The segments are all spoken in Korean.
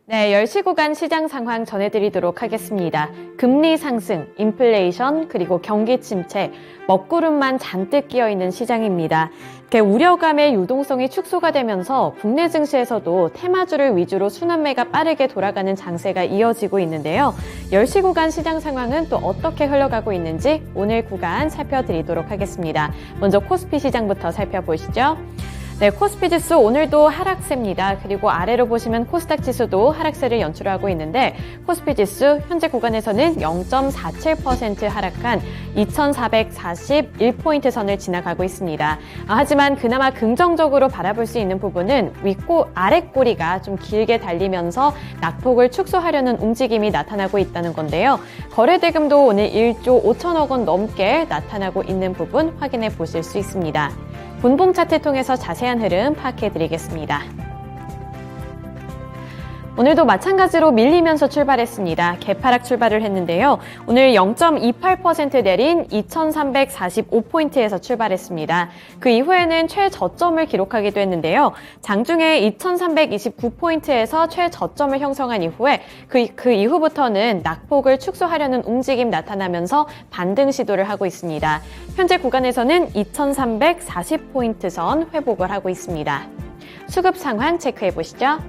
네, 10시 구간 시장 상황 전해드리도록 하겠습니다. 금리 상승, 인플레이션, 그리고 경기 침체, 먹구름만 잔뜩 끼어있는 시장입니다. 이렇게 우려감의 유동성이 축소가 되면서 국내 증시에서도 테마주를 위주로 순환매가 빠르게 돌아가는 장세가 이어지고 있는데요. 10시 구간 시장 상황은 또 어떻게 흘러가고 있는지 오늘 구간 살펴드리도록 하겠습니다. 먼저 코스피 시장부터 살펴보시죠. 네, 코스피 지수 오늘도 하락세입니다. 그리고 아래로 보시면 코스닥 지수도 하락세를 연출하고 있는데 코스피 지수 현재 구간에서는 0.47% 하락한 2441포인트 선을 지나가고 있습니다. 하지만 그나마 긍정적으로 바라볼 수 있는 부분은 아래 꼬리가 좀 길게 달리면서 낙폭을 축소하려는 움직임이 나타나고 있다는 건데요. 거래대금도 오늘 1조 5천억 원 넘게 나타나고 있는 부분 확인해 보실 수 있습니다. 분봉 차트 통해서 자세한 흐름 파악해드리겠습니다. 오늘도 마찬가지로 밀리면서 출발했습니다. 개파락 출발을 했는데요. 오늘 0.28% 내린 2345포인트에서 출발했습니다. 그 이후에는 최저점을 기록하기도 했는데요. 장중에 2329포인트에서 최저점을 형성한 이후에 그 이후부터는 낙폭을 축소하려는 움직임 나타나면서 반등 시도를 하고 있습니다. 현재 구간에서는 2340포인트 선 회복을 하고 있습니다. 수급 상황 체크해 보시죠.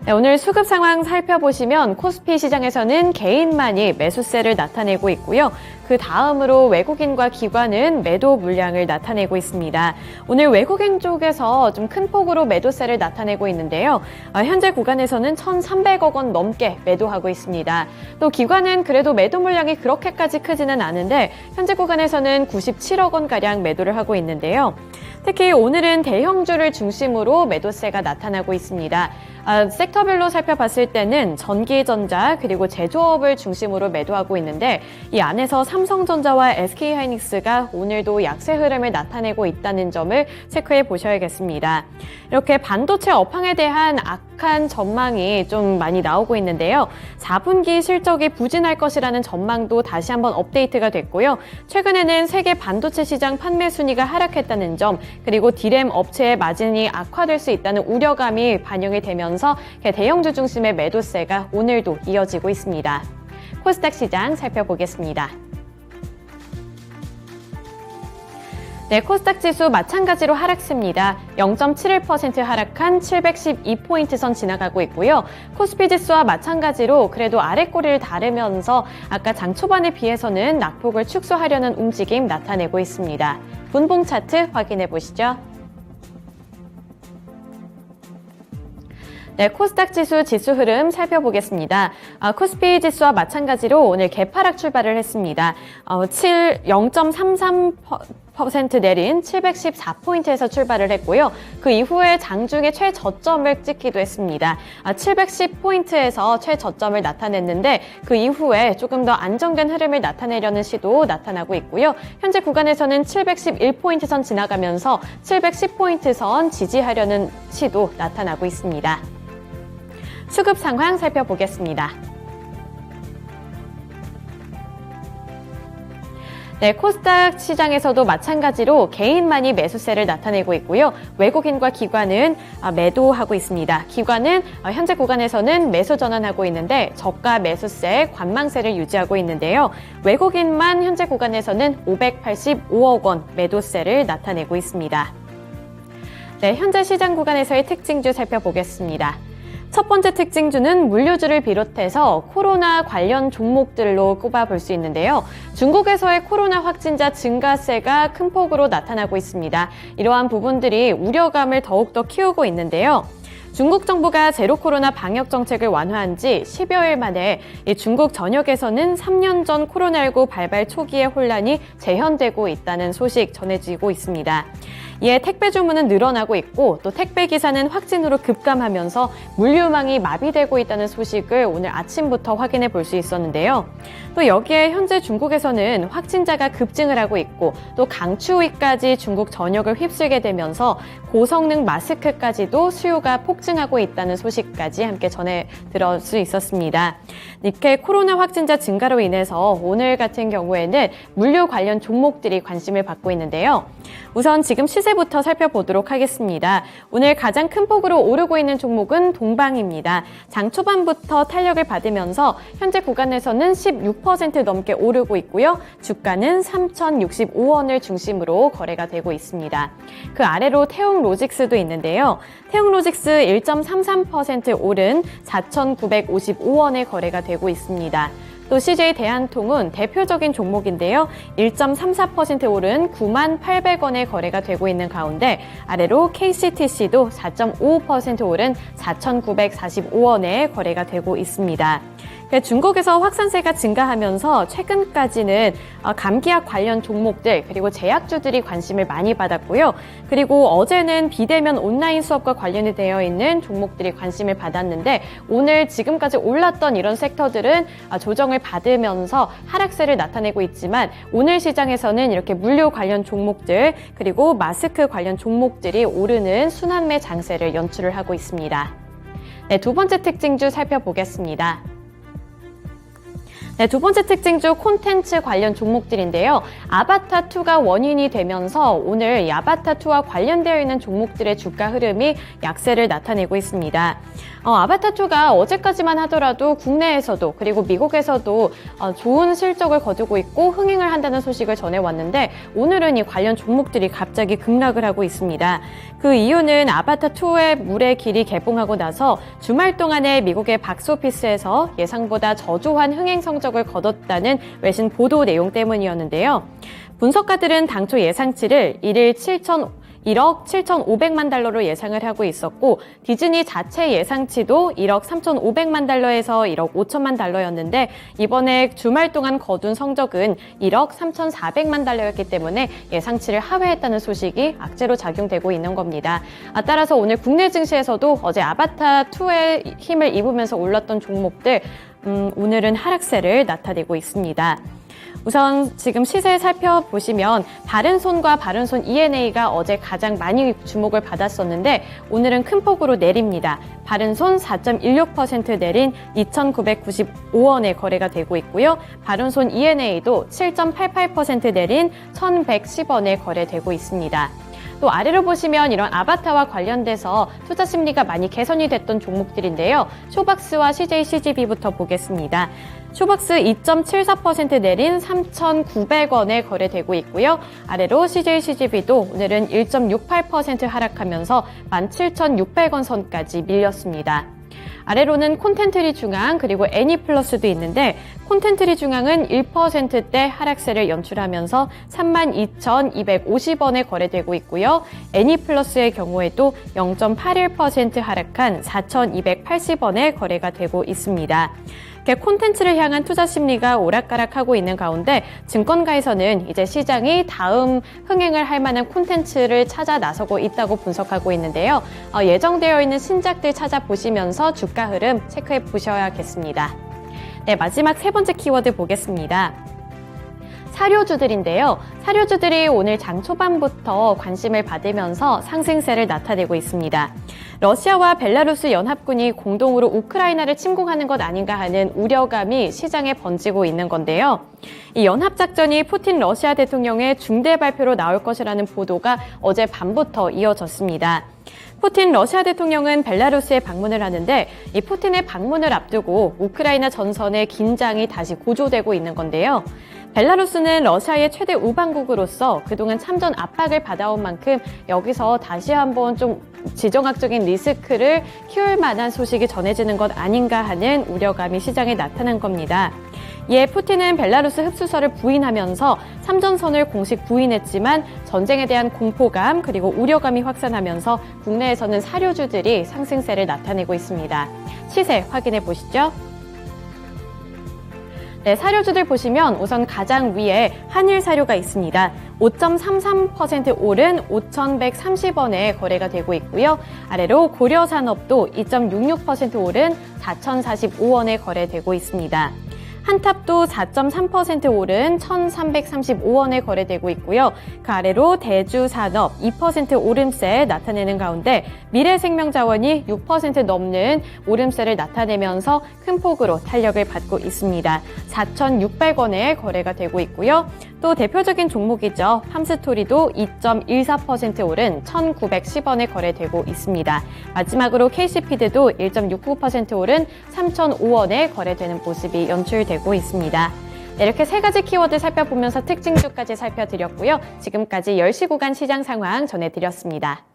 네, 오늘 수급 상황 살펴보시면 코스피 시장에서는 개인만이 매수세를 나타내고 있고요. 그 다음으로 외국인과 기관은 매도 물량을 나타내고 있습니다. 오늘 외국인 쪽에서 좀 큰 폭으로 매도세를 나타내고 있는데요. 현재 구간에서는 1,300억 원 넘게 매도하고 있습니다. 또 기관은 그래도 매도 물량이 그렇게까지 크지는 않은데 현재 구간에서는 97억 원가량 매도를 하고 있는데요. 특히 오늘은 대형주를 중심으로 매도세가 나타나고 있습니다. 섹터별로 살펴봤을 때는 전기전자 그리고 제조업을 중심으로 매도하고 있는데 이 안에서 삼성전자와 SK하이닉스가 오늘도 약세 흐름을 나타내고 있다는 점을 체크해 보셔야겠습니다. 이렇게 반도체 업황에 대한 악한 전망이 좀 많이 나오고 있는데요. 4분기 실적이 부진할 것이라는 전망도 다시 한번 업데이트가 됐고요. 최근에는 세계 반도체 시장 판매 순위가 하락했다는 점 그리고 디램 업체의 마진이 악화될 수 있다는 우려감이 반영이 되면서 대형주 중심의 매도세가 오늘도 이어지고 있습니다. 코스닥 시장 살펴보겠습니다. 네, 코스닥 지수 마찬가지로 하락세입니다. 0.71% 하락한 712포인트 선 지나가고 있고요. 코스피 지수와 마찬가지로 그래도 아래 꼬리를 다르면서 아까 장 초반에 비해서는 낙폭을 축소하려는 움직임 나타내고 있습니다. 분봉 차트 확인해 보시죠. 네, 코스닥 지수 흐름 살펴보겠습니다. 코스피 지수와 마찬가지로 오늘 개파락 출발을 했습니다. 0.33% 내린 714포인트에서 출발을 했고요. 그 이후에 장중에 최저점을 찍기도 했습니다. 710포인트에서 최저점을 나타냈는데 그 이후에 조금 더 안정된 흐름을 나타내려는 시도 나타나고 있고요. 현재 구간에서는 711포인트 선 지나가면서 710포인트 선 지지하려는 시도 나타나고 있습니다. 수급 상황 살펴보겠습니다. 네, 코스닥 시장에서도 마찬가지로 개인만이 매수세를 나타내고 있고요. 외국인과 기관은 매도하고 있습니다. 기관은 현재 구간에서는 매수 전환하고 있는데 저가 매수세, 관망세를 유지하고 있는데요. 외국인만 현재 구간에서는 585억 원 매도세를 나타내고 있습니다. 네, 현재 시장 구간에서의 특징주 살펴보겠습니다. 첫 번째 특징주는 물류주를 비롯해서 코로나 관련 종목들로 꼽아볼 수 있는데요. 중국에서의 코로나 확진자 증가세가 큰 폭으로 나타나고 있습니다. 이러한 부분들이 우려감을 더욱더 키우고 있는데요. 중국 정부가 제로 코로나 방역 정책을 완화한 지 10여일 만에 중국 전역에서는 3년 전 코로나19 발발 초기의 혼란이 재현되고 있다는 소식 전해지고 있습니다. 이에 택배 주문은 늘어나고 있고 또 택배 기사는 확진으로 급감하면서 물류망이 마비되고 있다는 소식을 오늘 아침부터 확인해 볼 수 있었는데요. 또 여기에 현재 중국에서는 확진자가 급증을 하고 있고 또 강추위까지 중국 전역을 휩쓸게 되면서 고성능 마스크까지도 수요가 폭증하고 있다는 소식까지 함께 전해 들을 수 있었습니다. 이렇게 코로나 확진자 증가로 인해서 오늘 같은 경우에는 물류 관련 종목들이 관심을 받고 있는데요. 우선 지금 시세부터 살펴보도록 하겠습니다. 오늘 가장 큰 폭으로 오르고 있는 종목은 동방입니다. 장 초반부터 탄력을 받으면서 현재 구간에서는 16% 넘게 오르고 있고요. 주가는 3,065원을 중심으로 거래가 되고 있습니다. 그 아래로 태웅로직스도 있는데요. 태웅로직스 1.33% 오른 4,955원에 거래가 되고 있습니다. 또 CJ 대한통운 대표적인 종목인데요. 1.34% 오른 98,800원에 거래가 되고 있는 가운데 아래로 KCTC도 4.55% 오른 4,945원에 거래가 되고 있습니다. 중국에서 확산세가 증가하면서 최근까지는 감기약 관련 종목들 그리고 제약주들이 관심을 많이 받았고요. 그리고 어제는 비대면 온라인 수업과 관련이 되어 있는 종목들이 관심을 받았는데 오늘 지금까지 올랐던 이런 섹터들은 조정을 받으면서 하락세를 나타내고 있지만 오늘 시장에서는 이렇게 물류 관련 종목들 그리고 마스크 관련 종목들이 오르는 순환매 장세를 연출을 하고 있습니다. 네, 두 번째 특징주 살펴보겠습니다. 네, 두 번째 특징주 콘텐츠 관련 종목들인데요. 아바타2가 원인이 되면서 오늘 이 아바타2와 관련되어 있는 종목들의 주가 흐름이 약세를 나타내고 있습니다. 아바타2가 어제까지만 하더라도 국내에서도 그리고 미국에서도 좋은 실적을 거두고 있고 흥행을 한다는 소식을 전해왔는데 오늘은 이 관련 종목들이 갑자기 급락을 하고 있습니다. 그 이유는 아바타2의 물의 길이 개봉하고 나서 주말 동안에 미국의 박스오피스에서 예상보다 저조한 흥행 성적을 거뒀다는 외신 보도 내용 때문이었는데요. 분석가들은 당초 예상치를 1억 7,500만 달러로 예상을 하고 있었고 디즈니 자체 예상치도 1억 3,500만 달러에서 1억 5천만 달러였는데 이번에 주말 동안 거둔 성적은 1억 3,400만 달러였기 때문에 예상치를 하회했다는 소식이 악재로 작용되고 있는 겁니다. 따라서 오늘 국내 증시에서도 어제 아바타2의 힘을 입으면서 올랐던 종목들 오늘은 하락세를 나타내고 있습니다. 우선 지금 시세 살펴보시면 바른손과 바른손 ENA가 어제 가장 많이 주목을 받았었는데 오늘은 큰 폭으로 내립니다. 바른손 4.16% 내린 2,995원에 거래가 되고 있고요. 바른손 ENA도 7.88% 내린 1,110원에 거래되고 있습니다. 또 아래로 보시면 이런 아바타와 관련돼서 투자 심리가 많이 개선이 됐던 종목들인데요. 쇼박스와 CJCGV부터 보겠습니다. 쇼박스 2.74% 내린 3,900원에 거래되고 있고요. 아래로 CJCGV도 오늘은 1.68% 하락하면서 17,600원 선까지 밀렸습니다. 아래로는 콘텐트리 중앙 그리고 애니플러스도 있는데 콘텐트리 중앙은 1%대 하락세를 연출하면서 32,250원에 거래되고 있고요. 애니플러스의 경우에도 0.81% 하락한 4,280원에 거래가 되고 있습니다. 콘텐츠를 향한 투자 심리가 오락가락하고 있는 가운데 증권가에서는 이제 시장이 다음 흥행을 할 만한 콘텐츠를 찾아 나서고 있다고 분석하고 있는데요. 예정되어 있는 신작들 찾아보시면서 주가 흐름 체크해 보셔야겠습니다. 네, 마지막 세 번째 키워드 보겠습니다. 사료주들인데요. 사료주들이 오늘 장 초반부터 관심을 받으면서 상승세를 나타내고 있습니다. 러시아와 벨라루스 연합군이 공동으로 우크라이나를 침공하는 것 아닌가 하는 우려감이 시장에 번지고 있는 건데요. 이 연합작전이 푸틴 러시아 대통령의 중대 발표로 나올 것이라는 보도가 어제 밤부터 이어졌습니다. 푸틴 러시아 대통령은 벨라루스에 방문을 하는데 이 푸틴의 방문을 앞두고 우크라이나 전선의 긴장이 다시 고조되고 있는 건데요. 벨라루스는 러시아의 최대 우방국으로서 그동안 참전 압박을 받아온 만큼 여기서 다시 한번 좀 지정학적인 리스크를 키울 만한 소식이 전해지는 것 아닌가 하는 우려감이 시장에 나타난 겁니다. 이에 푸틴은 벨라루스 흡수설을 부인하면서 참전선을 공식 부인했지만 전쟁에 대한 공포감 그리고 우려감이 확산하면서 국내에서는 사료주들이 상승세를 나타내고 있습니다. 시세 확인해 보시죠. 네, 사료주들 보시면 우선 가장 위에 한일사료가 있습니다. 5.33% 오른 5,130원에 거래가 되고 있고요. 아래로 고려산업도 2.66% 오른 4,045원에 거래되고 있습니다. 한탑도 4.3% 오른 1,335원에 거래되고 있고요. 그 아래로 대주산업 2% 오름세 나타내는 가운데 미래생명자원이 6% 넘는 오름세를 나타내면서 큰 폭으로 탄력을 받고 있습니다. 4,600원에 거래가 되고 있고요. 또 대표적인 종목이죠. 팜스토리도 2.14% 오른 1,910원에 거래되고 있습니다. 마지막으로 KC피드도 1.69% 오른 3,005원에 거래되는 모습이 연출되고 있습니다. 네, 이렇게 세 가지 키워드 살펴보면서 특징주까지 살펴드렸고요. 지금까지 10시 구간 시장 상황 전해드렸습니다.